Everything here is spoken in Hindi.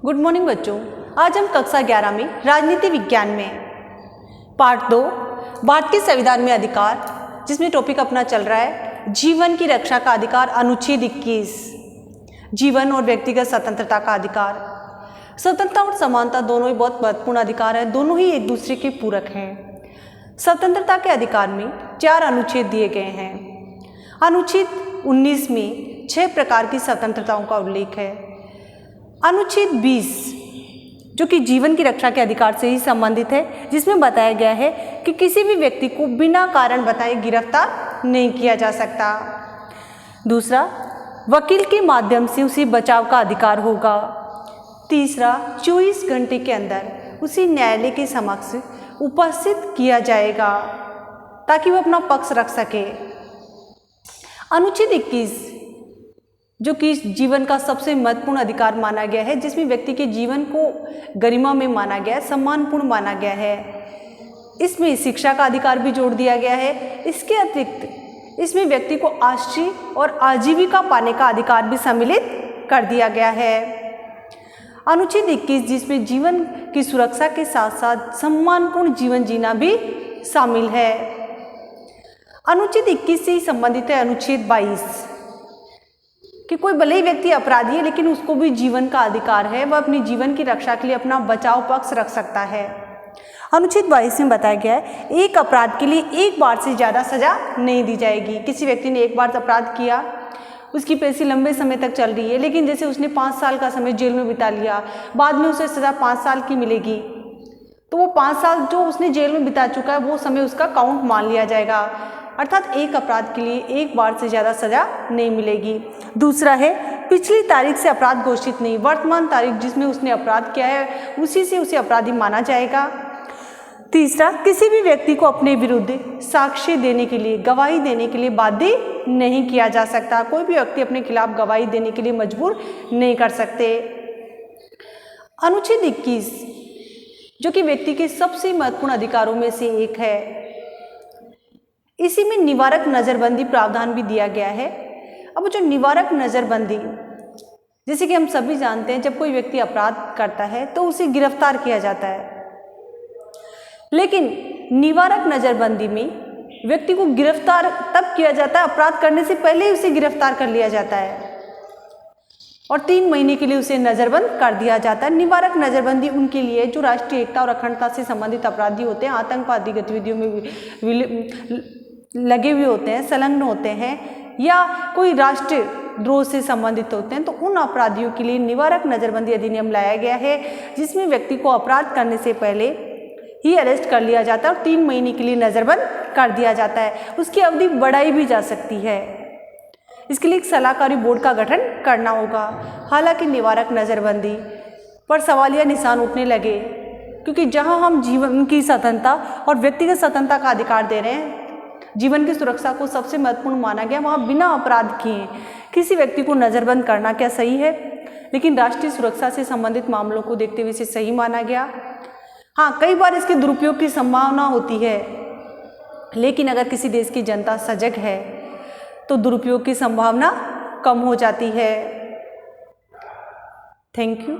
गुड मॉर्निंग बच्चों। आज हम कक्षा 11 में राजनीति विज्ञान में पार्ट 2 भारतीय संविधान में अधिकार, जिसमें टॉपिक अपना चल रहा है जीवन की रक्षा का अधिकार, अनुच्छेद 21 जीवन और व्यक्तिगत स्वतंत्रता का अधिकार। स्वतंत्रता और समानता दोनों ही बहुत महत्वपूर्ण अधिकार है, दोनों ही एक दूसरे के पूरक हैं। स्वतंत्रता के अधिकार में 4 अनुच्छेद दिए गए हैं। अनुच्छेद 19 में 6 प्रकार की स्वतंत्रताओं का उल्लेख है। अनुच्छेद 20 जो कि जीवन की रक्षा के अधिकार से ही संबंधित है, जिसमें बताया गया है कि किसी भी व्यक्ति को बिना कारण बताए गिरफ्तार नहीं किया जा सकता। दूसरा, वकील के माध्यम से उसे बचाव का अधिकार होगा। तीसरा, 24 घंटे के अंदर उसे न्यायालय के समक्ष उपस्थित किया जाएगा ताकि वह अपना पक्ष रख सके। अनुच्छेद 21 जो कि जीवन का सबसे महत्वपूर्ण अधिकार माना गया है, जिसमें व्यक्ति के जीवन को गरिमा में माना गया है, सम्मानपूर्ण माना गया है। इसमें शिक्षा का अधिकार भी जोड़ दिया गया है। इसके अतिरिक्त इसमें व्यक्ति को आश्रय और आजीविका पाने का अधिकार भी सम्मिलित कर दिया गया है। अनुच्छेद 21 जिसमें जीवन की सुरक्षा के साथ साथ सम्मानपूर्ण जीवन जीना भी शामिल है। अनुच्छेद 21 से ही संबंधित है अनुच्छेद 22 कि कोई भले ही व्यक्ति अपराधी है लेकिन उसको भी जीवन का अधिकार है, वह अपनी जीवन की रक्षा के लिए अपना बचाव पक्ष रख सकता है। अनुच्छेद 22 में बताया गया है एक अपराध के लिए एक बार से ज़्यादा सजा नहीं दी जाएगी। किसी व्यक्ति ने एक बार अपराध किया, उसकी पेशी लंबे समय तक चल रही है, लेकिन जैसे उसने 5 साल का समय जेल में बिता लिया, बाद में उसे सज़ा 5 साल की मिलेगी, तो वो 5 साल जो उसने जेल में बिता चुका है वो समय उसका काउंट मान लिया जाएगा। अर्थात एक अपराध के लिए एक बार से ज़्यादा सज़ा नहीं मिलेगी। दूसरा है पिछली तारीख से अपराध घोषित नहीं, वर्तमान तारीख जिसमें उसने अपराध किया है उसी से उसे अपराधी माना जाएगा। तीसरा, किसी भी व्यक्ति को अपने विरुद्ध साक्ष्य देने के लिए, गवाही देने के लिए बाध्य नहीं किया जा सकता। कोई भी व्यक्ति अपने खिलाफ गवाही देने के लिए मजबूर नहीं कर सकते। अनुच्छेद 21 जो कि व्यक्ति के सबसे महत्वपूर्ण अधिकारों में से एक है, इसी में निवारक नज़रबंदी प्रावधान भी दिया गया है। अब जो निवारक नज़रबंदी, जैसे कि हम सभी जानते हैं जब कोई व्यक्ति अपराध करता है तो उसे गिरफ्तार किया जाता है, लेकिन निवारक नज़रबंदी में व्यक्ति को गिरफ्तार तब किया जाता है, अपराध करने से पहले ही उसे गिरफ्तार कर लिया जाता है और 3 महीने के लिए उसे नज़रबंद कर दिया जाता है। निवारक नज़रबंदी उनके लिए जो राष्ट्रीय एकता और अखंडता से संबंधित अपराधी होते हैं, आतंकवादी गतिविधियों में लगे हुए होते हैं, संलग्न होते हैं, या कोई राष्ट्रीय द्रोह से संबंधित होते हैं, तो उन अपराधियों के लिए निवारक नज़रबंदी अधिनियम लाया गया है, जिसमें व्यक्ति को अपराध करने से पहले ही अरेस्ट कर लिया जाता है और 3 महीने के लिए नज़रबंद कर दिया जाता है। उसकी अवधि बढ़ाई भी जा सकती है। इसके लिए एक सलाहकारी बोर्ड का गठन करना होगा। हालांकि निवारक नज़रबंदी पर सवालिया निशान उठने लगे, क्योंकि जहां हम जीवन की स्वतंत्रता और व्यक्तिगत स्वतंत्रता का अधिकार दे रहे हैं, जीवन की सुरक्षा को सबसे महत्वपूर्ण माना गया, वहाँ बिना अपराध किए किसी व्यक्ति को नज़रबंद करना क्या सही है? लेकिन राष्ट्रीय सुरक्षा से संबंधित मामलों को देखते हुए इसे सही माना गया। हाँ, कई बार इसके दुरुपयोग की संभावना होती है, लेकिन अगर किसी देश की जनता सजग है तो दुरुपयोग की संभावना कम हो जाती है। Thank you.